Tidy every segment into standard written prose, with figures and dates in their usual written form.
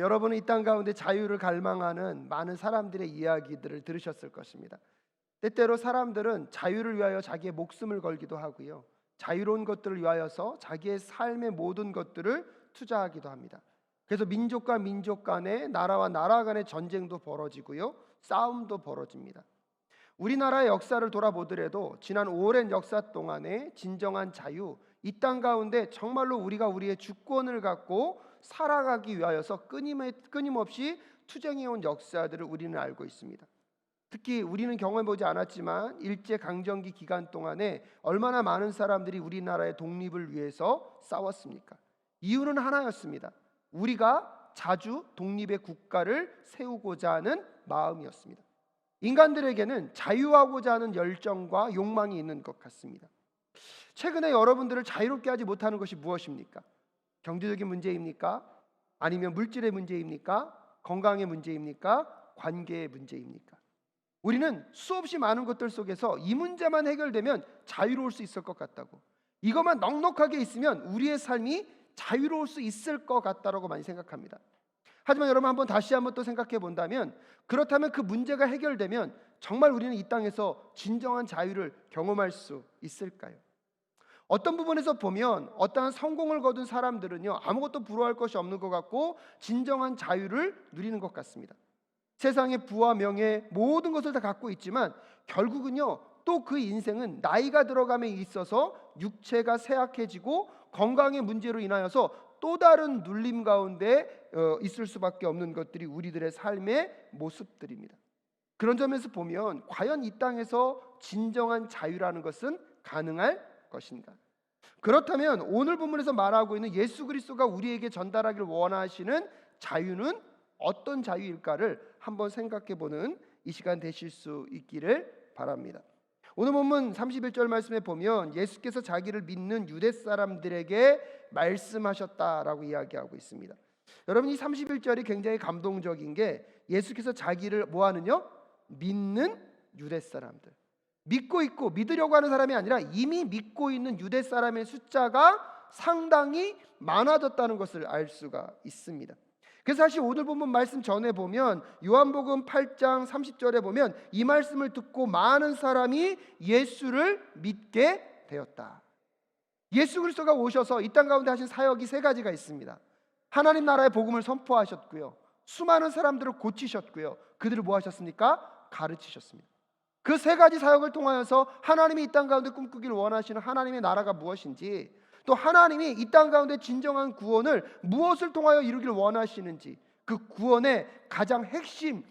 여러분은 이 땅 가운데 자유를 갈망하는 많은 사람들의 이야기들을 들으셨을 것입니다. 때때로 사람들은 자유를 위하여 자기의 목숨을 걸기도 하고요, 자유로운 것들을 위하여서 자기의 삶의 모든 것들을 투자하기도 합니다. 그래서 민족과 민족 간에, 나라와 나라 간의 전쟁도 벌어지고요, 싸움도 벌어집니다. 우리나라의 역사를 돌아보더라도 지난 오랜 역사 동안에 진정한 자유, 이 땅 가운데 정말로 우리가 우리의 주권을 갖고 살아가기 위하여서 끊임없이 투쟁해온 역사들을 우리는 알고 있습니다. 특히 우리는 경험해보지 않았지만 일제강점기 기간 동안에 얼마나 많은 사람들이 우리나라의 독립을 위해서 싸웠습니까? 이유는 하나였습니다. 우리가 자주 독립의 국가를 세우고자 하는 마음이었습니다. 인간들에게는 자유하고자 하는 열정과 욕망이 있는 것 같습니다. 최근에 여러분들을 자유롭게 하지 못하는 것이 무엇입니까? 경제적인 문제입니까? 아니면 물질의 문제입니까? 건강의 문제입니까? 관계의 문제입니까? 우리는 수없이 많은 것들 속에서 이 문제만 해결되면 자유로울 수 있을 것 같다고, 이것만 넉넉하게 있으면 우리의 삶이 자유로울 수 있을 것 같다라고 많이 생각합니다. 하지만 여러분, 다시 한번 또 생각해 본다면, 그렇다면 그 문제가 해결되면 정말 우리는 이 땅에서 진정한 자유를 경험할 수 있을까요? 어떤 부분에서 보면 어떠한 성공을 거둔 사람들은요, 아무것도 부러워할 것이 없는 것 같고 진정한 자유를 누리는 것 같습니다. 세상의 부와 명예, 모든 것을 다 갖고 있지만 결국은요, 또 그 인생은 나이가 들어감에 있어서 육체가 쇠약해지고 건강의 문제로 인하여서 또 다른 눌림 가운데 있을 수밖에 없는 것들이 우리들의 삶의 모습들입니다. 그런 점에서 보면 과연 이 땅에서 진정한 자유라는 것은 가능할 것인가? 그렇다면 오늘 본문에서 말하고 있는 예수 그리스도가 우리에게 전달하기를 원하시는 자유는 어떤 자유일까를 한번 생각해보는 이 시간 되실 수 있기를 바랍니다. 오늘 본문 31절 말씀에 보면 예수께서 자기를 믿는 유대 사람들에게 말씀하셨다라고 이야기하고 있습니다. 여러분, 이 31절이 굉장히 감동적인 게, 예수께서 자기를 뭐하느냐? 믿는 유대 사람들, 믿고 있고 믿으려고 하는 사람이 아니라 이미 믿고 있는 유대 사람의 숫자가 상당히 많아졌다는 것을 알 수가 있습니다. 그래서 사실 오늘 본문 말씀 전에 보면 요한복음 8장 30절에 보면 이 말씀을 듣고 많은 사람이 예수를 믿게 되었다. 예수 그리스도가 오셔서 이 땅 가운데 하신 사역이 세 가지가 있습니다. 하나님 나라의 복음을 선포하셨고요, 수많은 사람들을 고치셨고요, 그들을 뭐 하셨습니까? 가르치셨습니다. 그 세 가지 사역을 통하여서 하나님이 이 땅 가운데 꿈꾸기를 원하시는 하나님의 나라가 무엇인지, 또 하나님이 이 땅 가운데 진정한 구원을 무엇을 통하여 이루기를 원하시는지, 그 구원의 가장 핵심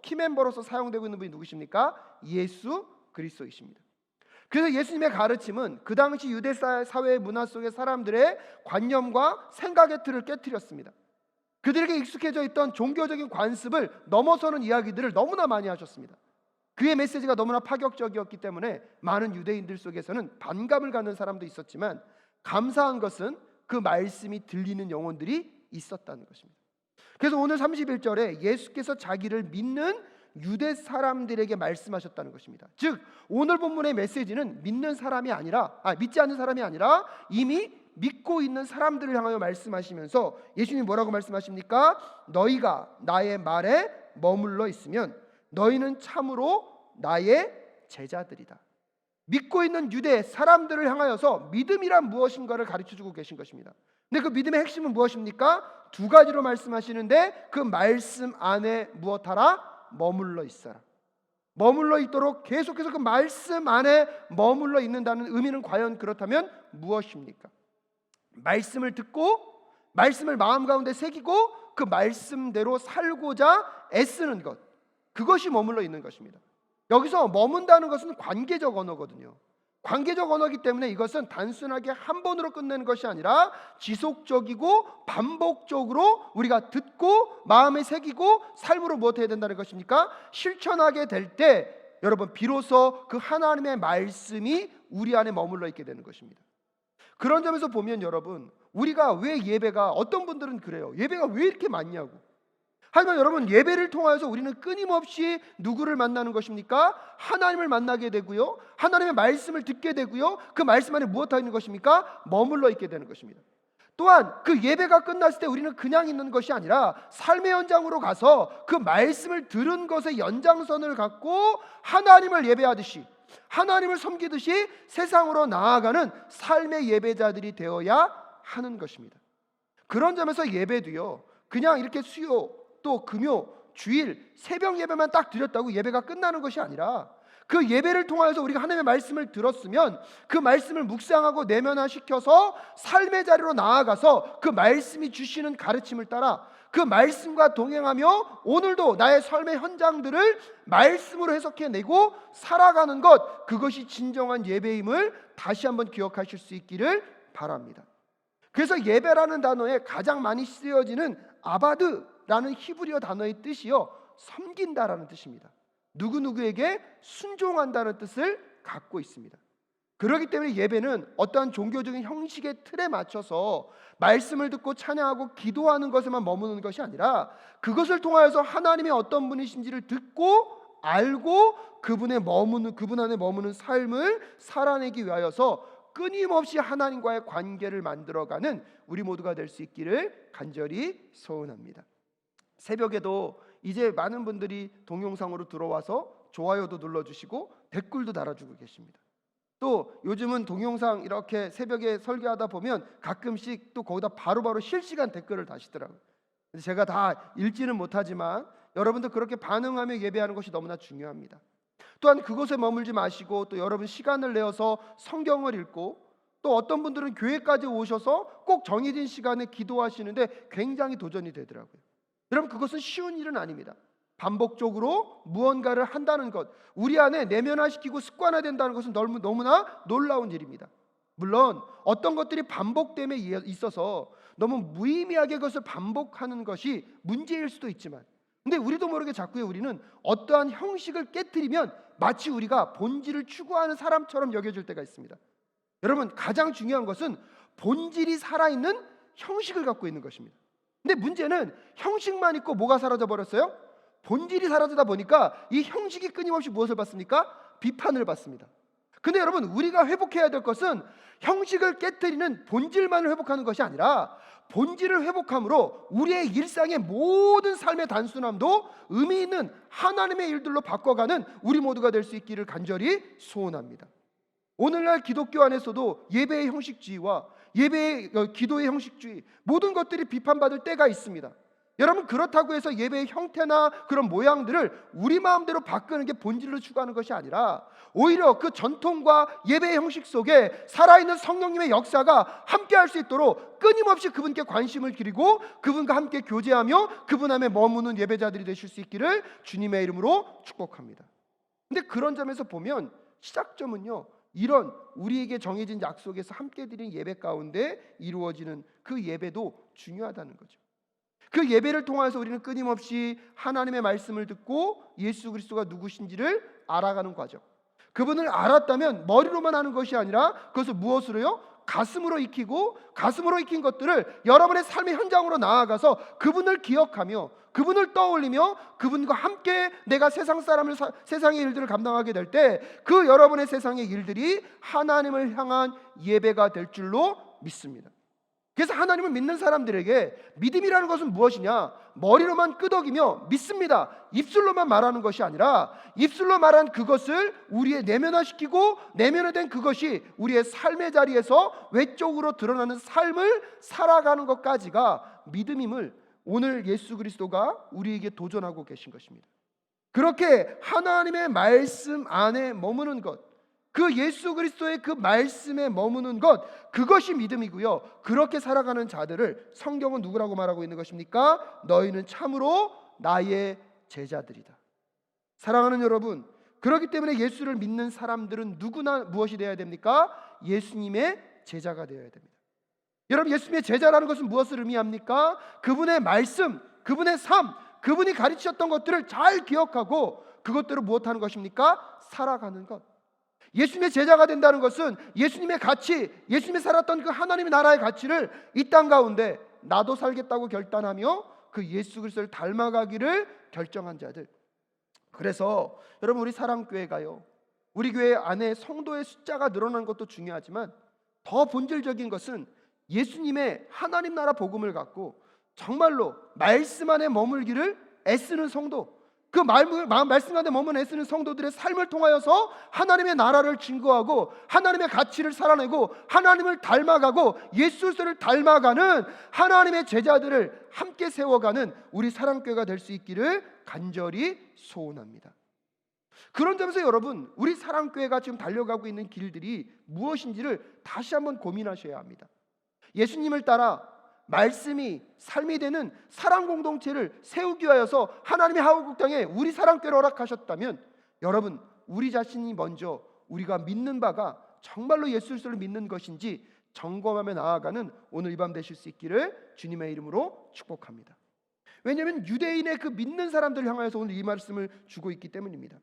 키멤버로서 사용되고 있는 분이 누구십니까? 예수 그리스도이십니다. 그래서 예수님의 가르침은 그 당시 유대 사회의 문화 속의 사람들의 관념과 생각의 틀을 깨트렸습니다. 그들에게 익숙해져 있던 종교적인 관습을 넘어서는 이야기들을 너무나 많이 하셨습니다. 그의 메시지가 너무나 파격적이었기 때문에 많은 유대인들 속에서는 반감을 갖는 사람도 있었지만, 감사한 것은 그 말씀이 들리는 영혼들이 있었다는 것입니다. 그래서 오늘 31절에 예수께서 자기를 믿는 유대 사람들에게 말씀하셨다는 것입니다. 즉 오늘 본문의 메시지는 믿지 않는 사람이 아니라 이미 믿고 있는 사람들을 향하여 말씀하시면서, 예수님이 뭐라고 말씀하십니까? 너희가 나의 말에 머물러 있으면 너희는 참으로 나의 제자들이다. 믿고 있는 유대 사람들을 향하여서 믿음이란 무엇인가를 가르쳐주고 계신 것입니다. 근데 그 믿음의 핵심은 무엇입니까? 두 가지로 말씀하시는데, 그 말씀 안에 무엇하라? 머물러 있어라. 머물러 있도록 계속해서 그 말씀 안에 머물러 있는다는 의미는 과연 그렇다면 무엇입니까? 말씀을 듣고 말씀을 마음 가운데 새기고 그 말씀대로 살고자 애쓰는 것, 그것이 머물러 있는 것입니다. 여기서 머문다는 것은 관계적 언어거든요. 관계적 언어이기 때문에 이것은 단순하게 한 번으로 끝내는 것이 아니라 지속적이고 반복적으로 우리가 듣고 마음에 새기고 삶으로 무엇 해야 된다는 것입니까? 실천하게 될 때 여러분 비로소 그 하나님의 말씀이 우리 안에 머물러 있게 되는 것입니다. 그런 점에서 보면 여러분, 우리가 왜 예배가, 어떤 분들은 그래요, 예배가 왜 이렇게 많냐고. 하지만 여러분, 예배를 통하여서 우리는 끊임없이 누구를 만나는 것입니까? 하나님을 만나게 되고요, 하나님의 말씀을 듣게 되고요, 그 말씀 안에 무엇 하는 것입니까? 머물러 있게 되는 것입니다. 또한 그 예배가 끝났을 때 우리는 그냥 있는 것이 아니라 삶의 현장으로 가서 그 말씀을 들은 것의 연장선을 갖고 하나님을 예배하듯이, 하나님을 섬기듯이 세상으로 나아가는 삶의 예배자들이 되어야 하는 것입니다. 그런 점에서 예배도요, 그냥 이렇게 수요 또 금요 주일 새벽 예배만 딱 드렸다고 예배가 끝나는 것이 아니라, 그 예배를 통하여서 우리가 하나님의 말씀을 들었으면 그 말씀을 묵상하고 내면화시켜서 삶의 자리로 나아가서 그 말씀이 주시는 가르침을 따라 그 말씀과 동행하며 오늘도 나의 삶의 현장들을 말씀으로 해석해내고 살아가는 것, 그것이 진정한 예배임을 다시 한번 기억하실 수 있기를 바랍니다. 그래서 예배라는 단어에 가장 많이 쓰여지는 아바드라는 히브리어 단어의 뜻이요, 섬긴다라는 뜻입니다. 누구누구에게 순종한다는 뜻을 갖고 있습니다. 그렇기 때문에 예배는 어떠한 종교적인 형식의 틀에 맞춰서 말씀을 듣고 찬양하고 기도하는 것에만 머무는 것이 아니라, 그것을 통하여서 하나님의 어떤 분이신지를 듣고 알고 그분 안에 머무는 삶을 살아내기 위하여서 끊임없이 하나님과의 관계를 만들어가는 우리 모두가 될 수 있기를 간절히 소원합니다. 새벽에도 이제 많은 분들이 동영상으로 들어와서 좋아요도 눌러주시고 댓글도 달아주고 계십니다. 또 요즘은 동영상 이렇게 새벽에 설교하다 보면 가끔씩 또 거기다 바로바로 실시간 댓글을 다시더라고요. 제가 다 읽지는 못하지만 여러분들 그렇게 반응하며 예배하는 것이 너무나 중요합니다. 또한 그곳에 머물지 마시고 또 여러분 시간을 내어서 성경을 읽고, 또 어떤 분들은 교회까지 오셔서 꼭 정해진 시간에 기도하시는데 굉장히 도전이 되더라고요. 여러분, 그것은 쉬운 일은 아닙니다. 반복적으로 무언가를 한다는 것, 우리 안에 내면화시키고 습관화된다는 것은 너무나 놀라운 일입니다. 물론 어떤 것들이 반복됨에 있어서 너무 무의미하게 그것을 반복하는 것이 문제일 수도 있지만, 근데 우리도 모르게 자꾸 우리는 어떠한 형식을 깨트리면 마치 우리가 본질을 추구하는 사람처럼 여겨질 때가 있습니다. 여러분, 가장 중요한 것은 본질이 살아있는 형식을 갖고 있는 것입니다. 근데 문제는 형식만 있고 뭐가 사라져 버렸어요? 본질이 사라지다 보니까 이 형식이 끊임없이 무엇을 받습니까? 비판을 받습니다. 근데 여러분, 우리가 회복해야 될 것은 형식을 깨트리는 본질만을 회복하는 것이 아니라, 본질을 회복함으로 우리의 일상의 모든 삶의 단순함도 의미 있는 하나님의 일들로 바꿔가는 우리 모두가 될 수 있기를 간절히 소원합니다. 오늘날 기독교 안에서도 예배의 형식주의와 기도의 형식주의, 모든 것들이 비판받을 때가 있습니다. 여러분, 그렇다고 해서 예배의 형태나 그런 모양들을 우리 마음대로 바꾸는 게 본질로 추구하는 것이 아니라, 오히려 그 전통과 예배의 형식 속에 살아있는 성령님의 역사가 함께할 수 있도록 끊임없이 그분께 관심을 기리고 그분과 함께 교제하며 그분 안에 머무는 예배자들이 되실 수 있기를 주님의 이름으로 축복합니다. 근데 그런 점에서 보면 시작점은요, 이런 우리에게 정해진 약속에서 함께 드린 예배 가운데 이루어지는 그 예배도 중요하다는 거죠. 그 예배를 통해서 우리는 끊임없이 하나님의 말씀을 듣고 예수 그리스도가 누구신지를 알아가는 과정, 그분을 알았다면 머리로만 하는 것이 아니라 그것을 무엇으로요? 가슴으로 익히고, 가슴으로 익힌 것들을 여러분의 삶의 현장으로 나아가서 그분을 기억하며 그분을 떠올리며 그분과 함께 내가 세상의 일들을 감당하게 될 때 그 여러분의 세상의 일들이 하나님을 향한 예배가 될 줄로 믿습니다. 그래서 하나님을 믿는 사람들에게 믿음이라는 것은 무엇이냐? 머리로만 끄덕이며 믿습니다, 입술로만 말하는 것이 아니라, 입술로 말한 그것을 우리의 내면화시키고 내면화된 그것이 우리의 삶의 자리에서 외적으로 드러나는 삶을 살아가는 것까지가 믿음임을 오늘 예수 그리스도가 우리에게 도전하고 계신 것입니다. 그렇게 하나님의 말씀 안에 머무는 것, 그 예수 그리스도의 그 말씀에 머무는 것, 그것이 믿음이고요. 그렇게 살아가는 자들을 성경은 누구라고 말하고 있는 것입니까? 너희는 참으로 나의 제자들이다. 사랑하는 여러분, 그렇기 때문에 예수를 믿는 사람들은 누구나 무엇이 되어야 됩니까? 예수님의 제자가 되어야 됩니다. 여러분, 예수님의 제자라는 것은 무엇을 의미합니까? 그분의 말씀, 그분의 삶, 그분이 가르치셨던 것들을 잘 기억하고 그것대로 무엇하는 것입니까? 살아가는 것. 예수님의 제자가 된다는 것은 예수님의 가치, 예수님이 살았던 그 하나님의 나라의 가치를 이 땅 가운데 나도 살겠다고 결단하며 그 예수 그리스도를 닮아가기를 결정한 자들. 그래서 여러분, 우리 사랑교회가요, 우리 교회 안에 성도의 숫자가 늘어나는 것도 중요하지만 더 본질적인 것은 예수님의 하나님 나라 복음을 갖고 정말로 말씀 안에 머물기를 애쓰는 성도, 그 말씀 안에 머무는 애쓰는 성도들의 삶을 통하여서 하나님의 나라를 증거하고 하나님의 가치를 살아내고 하나님을 닮아가고 예수 그리스도를 닮아가는 하나님의 제자들을 함께 세워가는 우리 사랑교회가 될 수 있기를 간절히 소원합니다. 그런 점에서 여러분, 우리 사랑교회가 지금 달려가고 있는 길들이 무엇인지를 다시 한번 고민하셔야 합니다. 예수님을 따라 말씀이 삶이 되는 사랑 공동체를 세우기 위하여서 하나님의 하우국 땅에 우리 사랑교회를 허락하셨다면, 여러분, 우리 자신이 먼저 우리가 믿는 바가 정말로 예수 그리스도를 믿는 것인지 점검하며 나아가는 오늘 이 밤 되실 수 있기를 주님의 이름으로 축복합니다. 왜냐하면 유대인의 그 믿는 사람들을 향하여서 오늘 이 말씀을 주고 있기 때문입니다.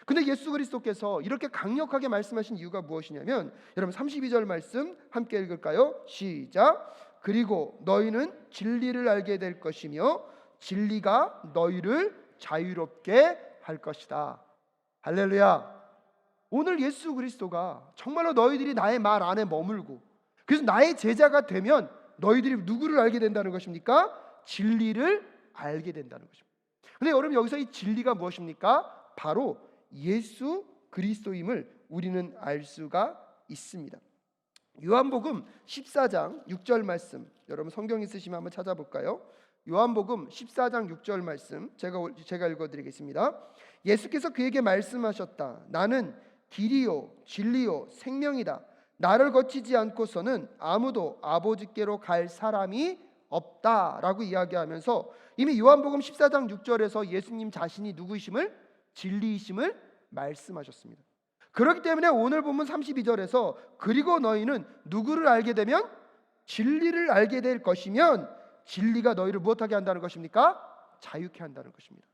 근데 예수 그리스도께서 이렇게 강력하게 말씀하신 이유가 무엇이냐면, 여러분 32절 말씀 함께 읽을까요? 시작. 그리고 너희는 진리를 알게 될 것이며 진리가 너희를 자유롭게 할 것이다. 할렐루야. 오늘 예수 그리스도가 정말로 너희들이 나의 말 안에 머물고 그래서 나의 제자가 되면 너희들이 누구를 알게 된다는 것입니까? 진리를 알게 된다는 것입니다. 근데 여러분, 여기서 이 진리가 무엇입니까? 바로 예수 그리스도임을 우리는 알 수가 있습니다. 요한복음 14장 6절 말씀, 여러분 성경 있으시면 한번 찾아볼까요? 요한복음 14장 6절 말씀 제가 읽어드리겠습니다. 예수께서 그에게 말씀하셨다. 나는 길이요 진리요 생명이다. 나를 거치지 않고서는 아무도 아버지께로 갈 사람이 없다라고 이야기하면서 이미 요한복음 14장 6절에서 예수님 자신이 누구이심을, 진리이심을 말씀하셨습니다. 그렇기 때문에 오늘 본문 32절에서 그리고 너희는 누구를 알게 되면 진리를 알게 될 것이면 진리가 너희를 무엇하게 한다는 것입니까? 자유케 한다는 것입니다.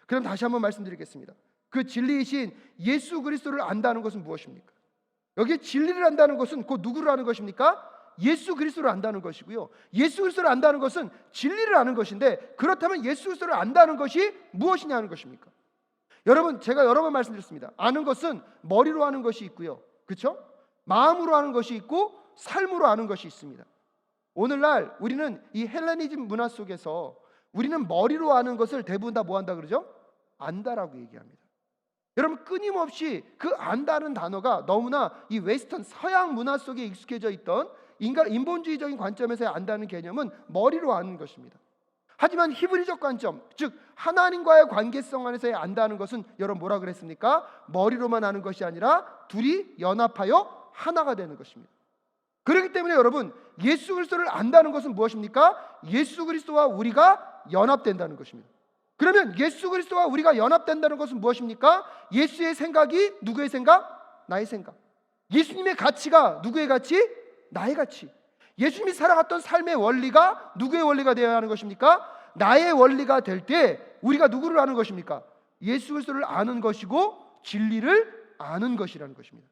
그럼 다시 한번 말씀드리겠습니다. 그 진리이신 예수 그리스도를 안다는 것은 무엇입니까? 여기 진리를 안다는 것은 곧 누구를 아는 것입니까? 예수 그리스도를 안다는 것이고요. 예수 그리스도를 안다는 것은 진리를 아는 것인데, 그렇다면 예수 그리스도를 안다는 것이 무엇이냐는 것입니까? 여러분, 제가 여러 번 말씀드렸습니다. 아는 것은 머리로 아는 것이 있고요, 그렇죠? 마음으로 아는 것이 있고 삶으로 아는 것이 있습니다. 오늘날 우리는 이 헬레니즘 문화 속에서 우리는 머리로 아는 것을 대부분 다 뭐한다 그러죠? 안다라고 얘기합니다. 여러분, 끊임없이 그 안다는 단어가 너무나 이 웨스턴 서양 문화 속에 익숙해져 있던 인본주의적인 관점에서 안다는 개념은 머리로 아는 것입니다. 하지만 히브리적 관점, 즉 하나님과의 관계성 안에서의 안다는 것은 여러분 뭐라 그랬습니까? 머리로만 아는 것이 아니라 둘이 연합하여 하나가 되는 것입니다. 그렇기 때문에 여러분, 예수 그리스도를 안다는 것은 무엇입니까? 예수 그리스도와 우리가 연합된다는 것입니다. 그러면 예수 그리스도와 우리가 연합된다는 것은 무엇입니까? 예수의 생각이 누구의 생각? 나의 생각. 예수님의 가치가 누구의 가치? 나의 가치. 예수님이 살아갔던 삶의 원리가 누구의 원리가 되어야 하는 것입니까? 나의 원리가 될 때 우리가 누구를 아는 것입니까? 예수 그리스도를 아는 것이고 진리를 아는 것이라는 것입니다.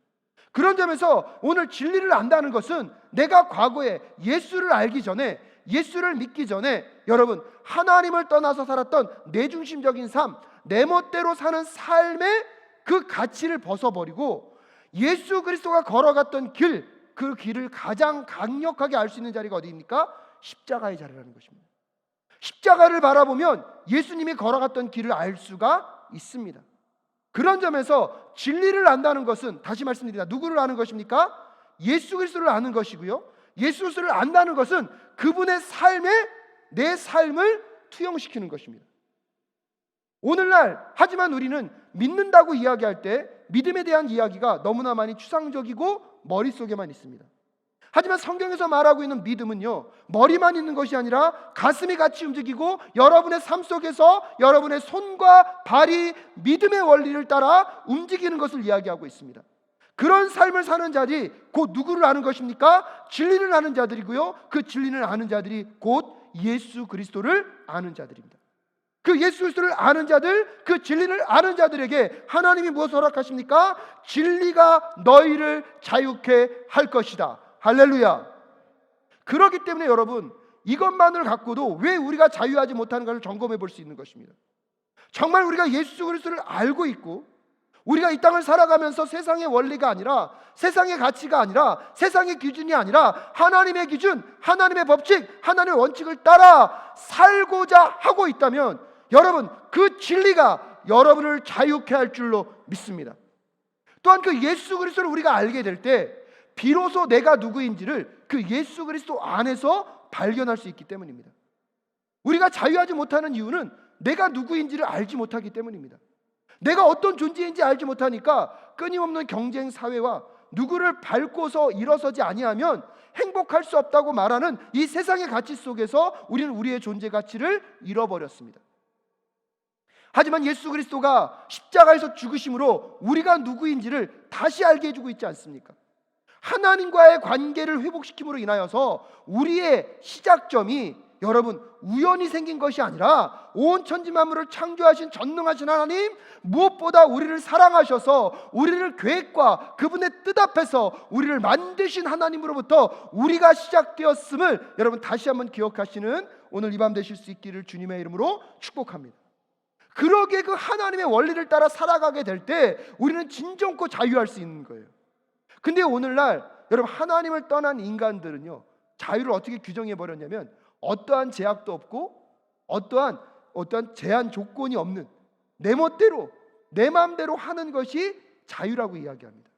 그런 점에서 오늘 진리를 안다는 것은 내가 과거에 예수를 알기 전에, 예수를 믿기 전에 여러분 하나님을 떠나서 살았던 내중심적인 삶, 내 멋대로 사는 삶의 그 가치를 벗어버리고 예수 그리스도가 걸어갔던 길, 그 길을 가장 강력하게 알 수 있는 자리가 어디입니까? 십자가의 자리라는 것입니다. 십자가를 바라보면 예수님이 걸어갔던 길을 알 수가 있습니다. 그런 점에서 진리를 안다는 것은, 다시 말씀드립니다, 누구를 아는 것입니까? 예수 그리스도를 아는 것이고요, 예수 그리스도를 안다는 것은 그분의 삶에 내 삶을 투영시키는 것입니다. 오늘날 하지만 우리는 믿는다고 이야기할 때 믿음에 대한 이야기가 너무나 많이 추상적이고 머릿속에만 있습니다. 하지만 성경에서 말하고 있는 믿음은요, 머리만 있는 것이 아니라 가슴이 같이 움직이고 여러분의 삶 속에서 여러분의 손과 발이 믿음의 원리를 따라 움직이는 것을 이야기하고 있습니다. 그런 삶을 사는 자들이 곧 누구를 아는 것입니까? 진리를 아는 자들이고요, 그 진리를 아는 자들이 곧 예수 그리스도를 아는 자들입니다. 그 예수 그리스도를 아는 자들, 그 진리를 아는 자들에게 하나님이 무엇을 허락하십니까? 진리가 너희를 자유케 할 것이다. 할렐루야. 그렇기 때문에 여러분, 이것만을 갖고도 왜 우리가 자유하지 못하는 것을 점검해 볼 수 있는 것입니다. 정말 우리가 예수 그리스도를 알고 있고 우리가 이 땅을 살아가면서 세상의 원리가 아니라, 세상의 가치가 아니라, 세상의 기준이 아니라 하나님의 기준, 하나님의 법칙, 하나님의 원칙을 따라 살고자 하고 있다면 여러분, 그 진리가 여러분을 자유케 할 줄로 믿습니다. 또한 그 예수 그리스도를 우리가 알게 될 때 비로소 내가 누구인지를 그 예수 그리스도 안에서 발견할 수 있기 때문입니다. 우리가 자유하지 못하는 이유는 내가 누구인지를 알지 못하기 때문입니다. 내가 어떤 존재인지 알지 못하니까 끊임없는 경쟁 사회와 누구를 밟고서 일어서지 아니하면 행복할 수 없다고 말하는 이 세상의 가치 속에서 우리는 우리의 존재 가치를 잃어버렸습니다. 하지만 예수 그리스도가 십자가에서 죽으심으로 우리가 누구인지를 다시 알게 해주고 있지 않습니까? 하나님과의 관계를 회복시킴으로 인하여서 우리의 시작점이 여러분 우연히 생긴 것이 아니라 온 천지 만물을 창조하신 전능하신 하나님, 무엇보다 우리를 사랑하셔서 우리를 계획과 그분의 뜻 앞에서 우리를 만드신 하나님으로부터 우리가 시작되었음을 여러분 다시 한번 기억하시는 오늘 이 밤 되실 수 있기를 주님의 이름으로 축복합니다. 그러게 그 하나님의 원리를 따라 살아가게 될 때 우리는 진정코 자유할 수 있는 거예요. 근데 오늘날 여러분 하나님을 떠난 인간들은요, 자유를 어떻게 규정해 버렸냐면 어떠한 제약도 없고 어떠한 제한 조건이 없는 내 멋대로 내 마음대로 하는 것이 자유라고 이야기합니다.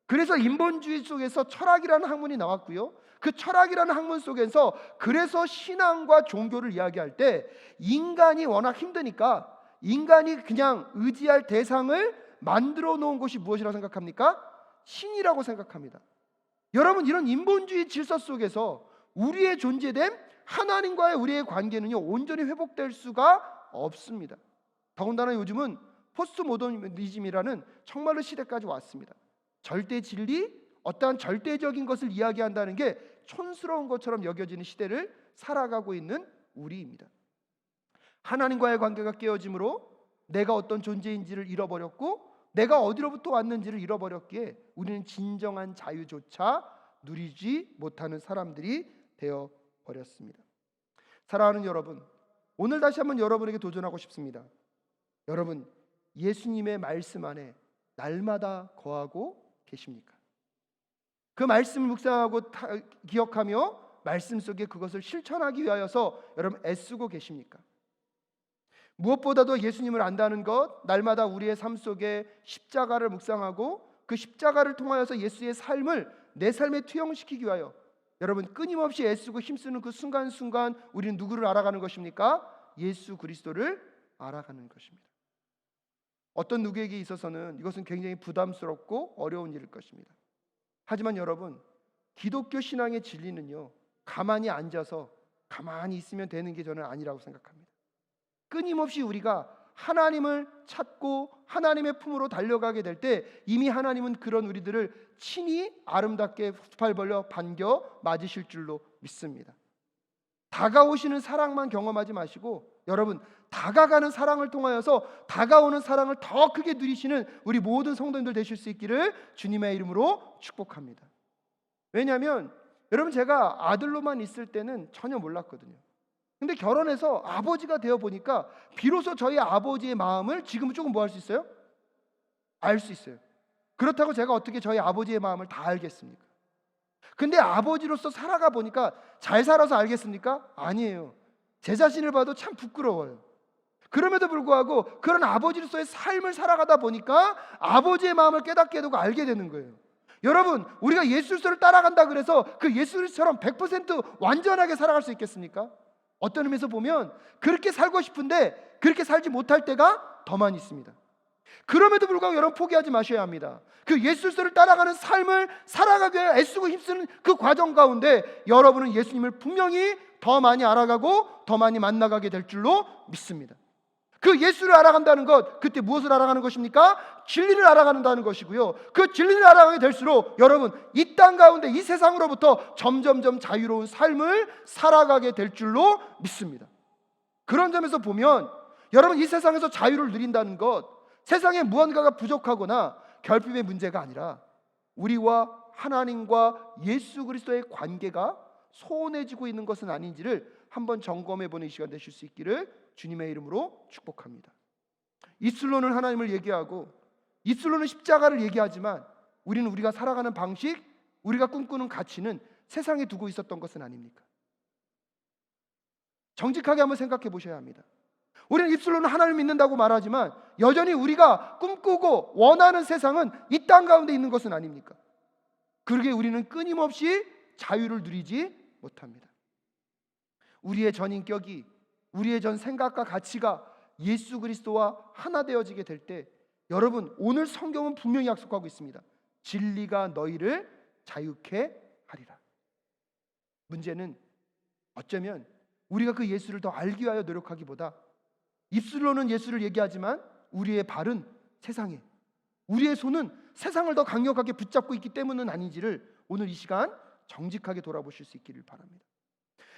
그래서 인본주의 속에서 철학이라는 학문이 나왔고요, 그 철학이라는 학문 속에서 그래서 신앙과 종교를 이야기할 때 인간이 워낙 힘드니까 인간이 그냥 의지할 대상을 만들어 놓은 것이 무엇이라고 생각합니까? 신이라고 생각합니다. 여러분, 이런 인본주의 질서 속에서 우리의 존재됨, 하나님과의 우리의 관계는요 온전히 회복될 수가 없습니다. 더군다나 요즘은 포스트 모더니즘이라는 정말로 시대까지 왔습니다. 절대 진리, 어떠한 절대적인 것을 이야기한다는 게 촌스러운 것처럼 여겨지는 시대를 살아가고 있는 우리입니다. 하나님과의 관계가 깨어짐으로 내가 어떤 존재인지를 잃어버렸고 내가 어디로부터 왔는지를 잃어버렸기에 우리는 진정한 자유조차 누리지 못하는 사람들이 되어버렸습니다. 사랑하는 여러분, 오늘 다시 한번 여러분에게 도전하고 싶습니다. 여러분, 예수님의 말씀 안에 날마다 거하고 계십니까? 그 말씀을 묵상하고 기억하며 말씀 속에 그것을 실천하기 위하여서 여러분 애쓰고 계십니까? 무엇보다도 예수님을 안다는 것, 날마다 우리의 삶 속에 십자가를 묵상하고 그 십자가를 통하여서 예수의 삶을 내 삶에 투영시키기 위하여 여러분 끊임없이 애쓰고 힘쓰는 그 순간순간 우리는 누구를 알아가는 것입니까? 예수 그리스도를 알아가는 것입니다. 어떤 누구에게 있어서는 이것은 굉장히 부담스럽고 어려운 일일 것입니다. 하지만 여러분, 기독교 신앙의 진리는요 가만히 앉아서 가만히 있으면 되는 게 저는 아니라고 생각합니다. 끊임없이 우리가 하나님을 찾고 하나님의 품으로 달려가게 될 때 이미 하나님은 그런 우리들을 친히 아름답게 두 팔 벌려 반겨 맞으실 줄로 믿습니다. 다가오시는 사랑만 경험하지 마시고 여러분 다가가는 사랑을 통하여서 다가오는 사랑을 더 크게 누리시는 우리 모든 성도님들 되실 수 있기를 주님의 이름으로 축복합니다. 왜냐하면 여러분 제가 아들로만 있을 때는 전혀 몰랐거든요. 근데 결혼해서 아버지가 되어 보니까 비로소 저희 아버지의 마음을 지금은 조금 뭐 할 수 있어요? 알 수 있어요. 그렇다고 제가 어떻게 저희 아버지의 마음을 다 알겠습니까? 근데 아버지로서 살아가 보니까 잘 살아서 알겠습니까? 아니에요. 제 자신을 봐도 참 부끄러워요. 그럼에도 불구하고 그런 아버지로서의 삶을 살아가다 보니까 아버지의 마음을 깨닫게 되고 알게 되는 거예요. 여러분, 우리가 예수 그리스도를 따라간다 그래서 그 예수 그리스도처럼 100% 완전하게 살아갈 수 있겠습니까? 어떤 의미에서 보면 그렇게 살고 싶은데 그렇게 살지 못할 때가 더 많이 있습니다. 그럼에도 불구하고 여러분 포기하지 마셔야 합니다. 그 예수 그리스도를 따라가는 삶을 살아가기 위해 애쓰고 힘쓰는 그 과정 가운데 여러분은 예수님을 분명히 더 많이 알아가고 더 많이 만나가게 될 줄로 믿습니다. 그 예수를 알아간다는 것, 그때 무엇을 알아가는 것입니까? 진리를 알아간다는 것이고요. 그 진리를 알아가게 될수록 여러분 이 땅 가운데 이 세상으로부터 점점점 자유로운 삶을 살아가게 될 줄로 믿습니다. 그런 점에서 보면 여러분 이 세상에서 자유를 누린다는 것, 세상에 무언가가 부족하거나 결핍의 문제가 아니라 우리와 하나님과 예수 그리스도의 관계가 소원해지고 있는 것은 아닌지를 한번 점검해보는 이 시간 되실 수 있기를 주님의 이름으로 축복합니다. 입술로는 하나님을 얘기하고 입술로는 십자가를 얘기하지만 우리는 우리가 살아가는 방식, 우리가 꿈꾸는 가치는 세상에 두고 있었던 것은 아닙니까? 정직하게 한번 생각해 보셔야 합니다. 우리는 입술로는 하나님을 믿는다고 말하지만 여전히 우리가 꿈꾸고 원하는 세상은 이 땅 가운데 있는 것은 아닙니까? 그러기에 우리는 끊임없이 자유를 누리지 못합니다. 우리의 전 인격이, 우리의 전 생각과 가치가 예수 그리스도와 하나 되어지게 될 때, 여러분, 오늘 성경은 분명히 약속하고 있습니다. 진리가 너희를 자유케 하리라. 문제는 어쩌면 우리가 그 예수를 더 알기 위하여 노력하기보다 입술로는 예수를 얘기하지만 우리의 발은 세상에, 우리의 손은 세상을 더 강력하게 붙잡고 있기 때문은 아닌지를 오늘 이 시간 정직하게 돌아보실 수 있기를 바랍니다.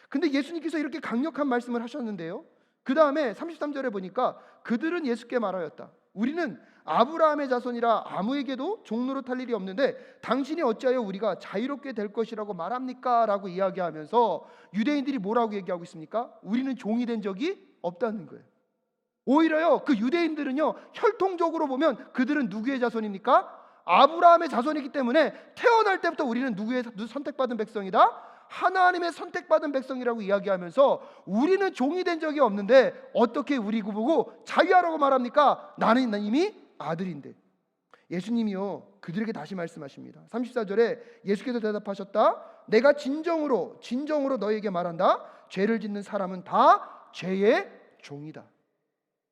근데 예수님께서 이렇게 강력한 말씀을 하셨는데요, 그 다음에 33절에 보니까 그들은 예수께 말하였다. 우리는 아브라함의 자손이라 아무에게도 종노릇 할 일이 없는데 당신이 어찌하여 우리가 자유롭게 될 것이라고 말합니까? 라고 이야기하면서 유대인들이 뭐라고 얘기하고 있습니까? 우리는 종이 된 적이 없다는 거예요. 오히려요, 그 유대인들은요, 혈통적으로 보면 그들은 누구의 자손입니까? 아브라함의 자손이기 때문에 태어날 때부터 우리는 누구의 선택받은 백성이다? 하나님의 선택받은 백성이라고 이야기하면서 우리는 종이 된 적이 없는데 어떻게 우리 보고 자유하라고 말합니까? 나는 이미 아들인데. 예수님이요, 그들에게 다시 말씀하십니다. 34절에 예수께서 대답하셨다. 내가 진정으로 너에게 말한다. 죄를 짓는 사람은 다 죄의 종이다.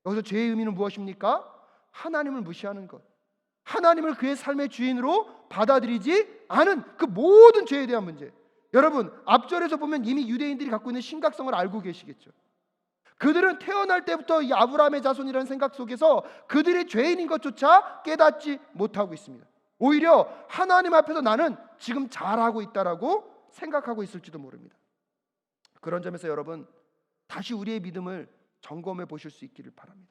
여기서 죄의 의미는 무엇입니까? 하나님을 무시하는 것, 하나님을 그의 삶의 주인으로 받아들이지 않은 그 모든 죄에 대한 문제. 여러분, 앞절에서 보면 이미 유대인들이 갖고 있는 심각성을 알고 계시겠죠. 그들은 태어날 때부터 이 아브라함의 자손이라는 생각 속에서 그들의 죄인인 것조차 깨닫지 못하고 있습니다. 오히려 하나님 앞에서 나는 지금 잘하고 있다라고 생각하고 있을지도 모릅니다. 그런 점에서 여러분, 다시 우리의 믿음을 점검해 보실 수 있기를 바랍니다.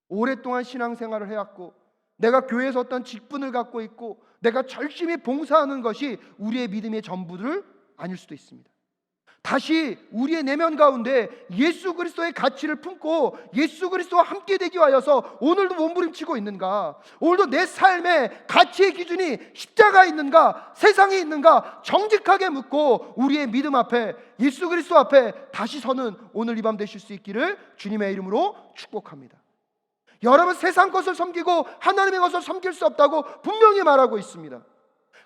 오랫동안 신앙생활을 해왔고 내가 교회에서 어떤 직분을 갖고 있고 내가 열심히 봉사하는 것이 우리의 믿음의 전부를 아닐 수도 있습니다. 다시 우리의 내면 가운데 예수 그리스도의 가치를 품고 예수 그리스도와 함께 되기 위하여서 오늘도 몸부림치고 있는가? 오늘도 내 삶의 가치의 기준이 십자가에 있는가? 세상에 있는가? 정직하게 묻고 우리의 믿음 앞에, 예수 그리스도 앞에 다시 서는 오늘 이 밤 되실 수 있기를 주님의 이름으로 축복합니다. 여러분, 세상 것을 섬기고 하나님의 것을 섬길 수 없다고 분명히 말하고 있습니다.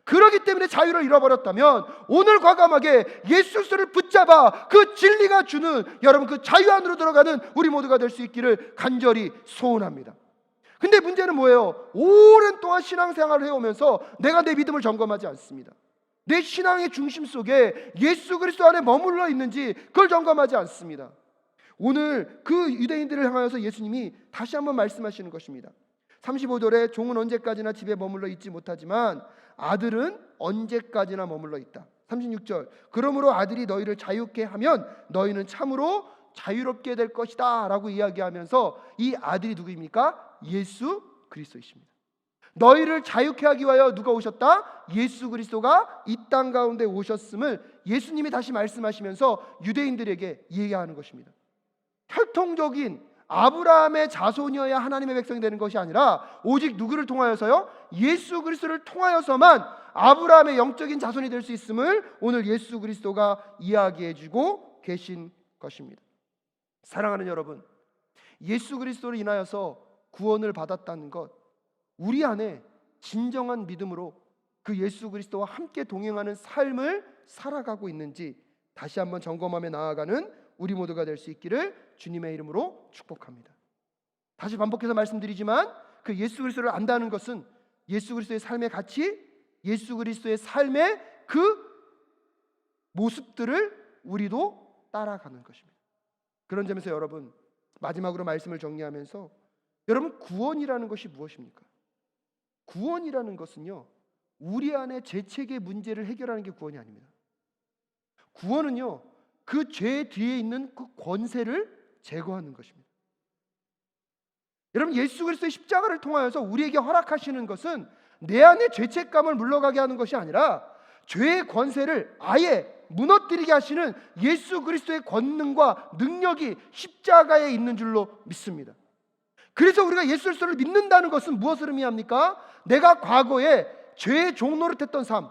그렇기 때문에 자유를 잃어버렸다면 오늘 과감하게 예수 그리스도를 붙잡아 그 진리가 주는 여러분 그 자유 안으로 들어가는 우리 모두가 될 수 있기를 간절히 소원합니다. 근데 문제는 뭐예요? 오랜 동안 신앙생활을 해오면서 내가 내 믿음을 점검하지 않습니다. 내 신앙의 중심 속에 예수 그리스도 안에 머물러 있는지 그걸 점검하지 않습니다. 오늘 그 유대인들을 향하여서 예수님이 다시 한번 말씀하시는 것입니다. 35절에 종은 언제까지나 집에 머물러 있지 못하지만 아들은 언제까지나 머물러 있다. 36절, 그러므로 아들이 너희를 자유케 하면 너희는 참으로 자유롭게 될 것이다 라고 이야기하면서 이 아들이 누구입니까? 예수 그리스도이십니다. 너희를 자유케 하기 위하여 누가 오셨다? 예수 그리스도가 이 땅 가운데 오셨음을 예수님이 다시 말씀하시면서 유대인들에게 이야기하는 것입니다. 혈통적인 아브라함의 자손이어야 하나님의 백성이 되는 것이 아니라 오직 누구를 통하여서요? 예수 그리스도를 통하여서만 아브라함의 영적인 자손이 될 수 있음을 오늘 예수 그리스도가 이야기해 주고 계신 것입니다. 사랑하는 여러분, 예수 그리스도를 인하여서 구원을 받았다는 것, 우리 안에 진정한 믿음으로 그 예수 그리스도와 함께 동행하는 삶을 살아가고 있는지 다시 한번 점검하며 나아가는 우리 모두가 될 수 있기를 주님의 이름으로 축복합니다. 다시 반복해서 말씀드리지만 그 예수 그리스도를 안다는 것은 예수 그리스도의 삶의 가치, 예수 그리스도의 삶의 그 모습들을 우리도 따라가는 것입니다. 그런 점에서 여러분, 마지막으로 말씀을 정리하면서 여러분, 구원이라는 것이 무엇입니까? 구원이라는 것은요, 우리 안에 죄책의 문제를 해결하는 게 구원이 아닙니다. 구원은요, 그 죄 뒤에 있는 그 권세를 제거하는 것입니다. 여러분, 예수 그리스도의 십자가를 통하여서 우리에게 허락하시는 것은 내 안의 죄책감을 물러가게 하는 것이 아니라 죄의 권세를 아예 무너뜨리게 하시는 예수 그리스도의 권능과 능력이 십자가에 있는 줄로 믿습니다. 그래서 우리가 예수 그리스도를 믿는다는 것은 무엇을 의미합니까? 내가 과거에 죄의 종노릇했던 삶,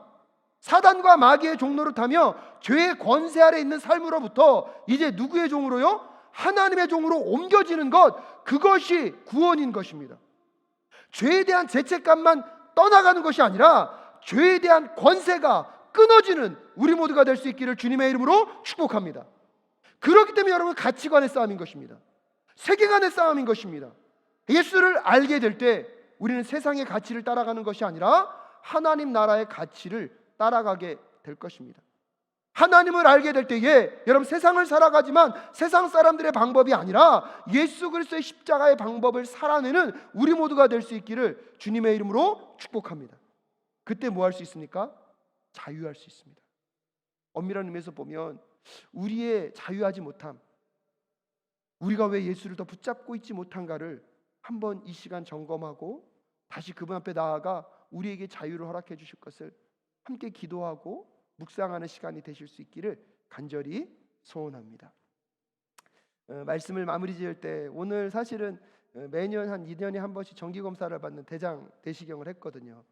사단과 마귀의 종노릇하며 죄의 권세 아래 있는 삶으로부터 이제 누구의 종으로요? 하나님의 종으로 옮겨지는 것, 그것이 구원인 것입니다. 죄에 대한 죄책감만 떠나가는 것이 아니라 죄에 대한 권세가 끊어지는 우리 모두가 될 수 있기를 주님의 이름으로 축복합니다. 그렇기 때문에 여러분, 가치관의 싸움인 것입니다. 세계관의 싸움인 것입니다. 예수를 알게 될 때 우리는 세상의 가치를 따라가는 것이 아니라 하나님 나라의 가치를 따라가게 될 것입니다. 하나님을 알게 될 때에 여러분, 세상을 살아가지만 세상 사람들의 방법이 아니라 예수 그리스도의 십자가의 방법을 살아내는 우리 모두가 될 수 있기를 주님의 이름으로 축복합니다. 그때 뭐 할 수 있습니까? 자유할 수 있습니다. 엄밀한 의미에서 보면 우리의 자유하지 못함, 우리가 왜 예수를 더 붙잡고 있지 못한가를 한번 이 시간 점검하고 다시 그분 앞에 나아가 우리에게 자유를 허락해 주실 것을 함께 기도하고 묵상하는 시간이 되실 수 있기를 간절히 소원합니다. 말씀을 마무리 지을 때 오늘 사실은 매년 한 2년에 한 번씩 정기검사를 받는 대장 내시경을 했거든요.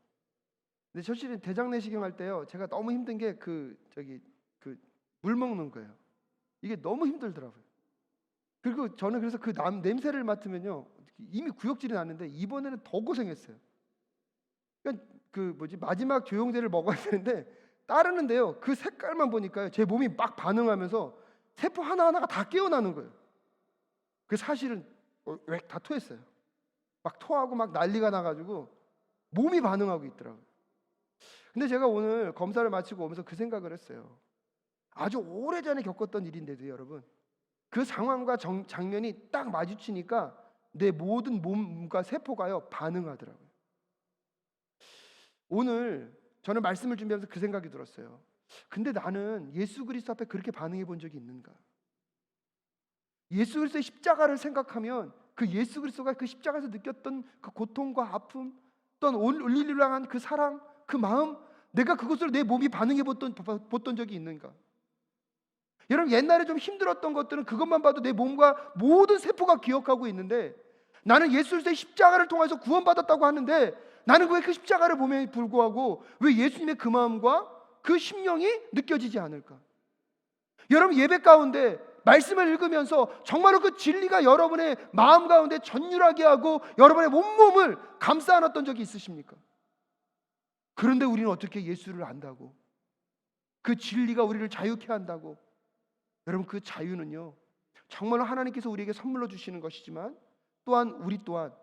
근데 사실은 대장 내시경 할 때요, 제가 너무 힘든 게 물 먹는 거예요. 이게 너무 힘들더라고요. 그리고 저는 그래서 그 냄새를 맡으면요, 이미 구역질이 났는데 이번에는 더 고생했어요. 그러니까 마지막 조영제를 먹어야 되는데 따르는데요, 그 색깔만 보니까요, 제 몸이 막 반응하면서 세포 하나하나가 다 깨어나는 거예요. 그 사실은 다 토했어요. 막 토하고 막 난리가 나가지고 몸이 반응하고 있더라고요. 근데 제가 오늘 검사를 마치고 오면서 그 생각을 했어요. 아주 오래전에 겪었던 일인데도 여러분, 그 상황과 장면이 딱 마주치니까 내 모든 몸과 세포가요 반응하더라고요. 오늘 저는 말씀을 준비하면서 그 생각이 들었어요. 근데 나는 예수 그리스도 앞에 그렇게 반응해 본 적이 있는가? 예수 그리스도의 십자가를 생각하면 그 예수 그리스도가 그 십자가에서 느꼈던 그 고통과 아픔, 또한 울리려 한 그 사랑, 그 마음, 내가 그것으로 내 몸이 반응해 봤던 적이 있는가? 여러분, 옛날에 좀 힘들었던 것들은 그것만 봐도 내 몸과 모든 세포가 기억하고 있는데, 나는 예수 그리스도의 십자가를 통해서 구원받았다고 하는데 나는 왜 그 십자가를 보면 불구하고 왜 예수님의 그 마음과 그 심령이 느껴지지 않을까? 여러분, 예배 가운데 말씀을 읽으면서 정말로 그 진리가 여러분의 마음 가운데 전율하게 하고 여러분의 온몸을 감싸 안았던 적이 있으십니까? 그런데 우리는 어떻게 예수를 안다고, 그 진리가 우리를 자유케 한다고, 여러분, 그 자유는요 정말로 하나님께서 우리에게 선물로 주시는 것이지만 또한 우리 또한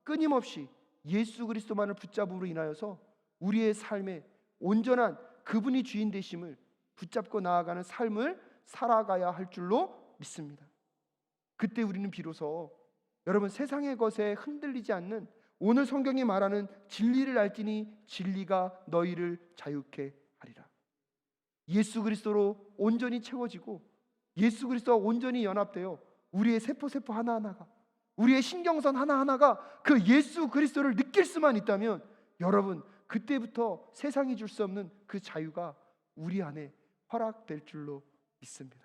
끊임없이 예수 그리스도만을 붙잡음으로 인하여서 우리의 삶에 온전한 그분이 주인 되심을 붙잡고 나아가는 삶을 살아가야 할 줄로 믿습니다. 그때 우리는 비로소 여러분, 세상의 것에 흔들리지 않는 오늘 성경이 말하는 진리를 알지니 진리가 너희를 자유케 하리라. 예수 그리스도로 온전히 채워지고 예수 그리스도와 온전히 연합되어 우리의 세포 하나하나가, 우리의 신경선 하나하나가 그 예수 그리스도를 느낄 수만 있다면 여러분, 그때부터 세상이 줄 수 없는 그 자유가 우리 안에 허락될 줄로 믿습니다.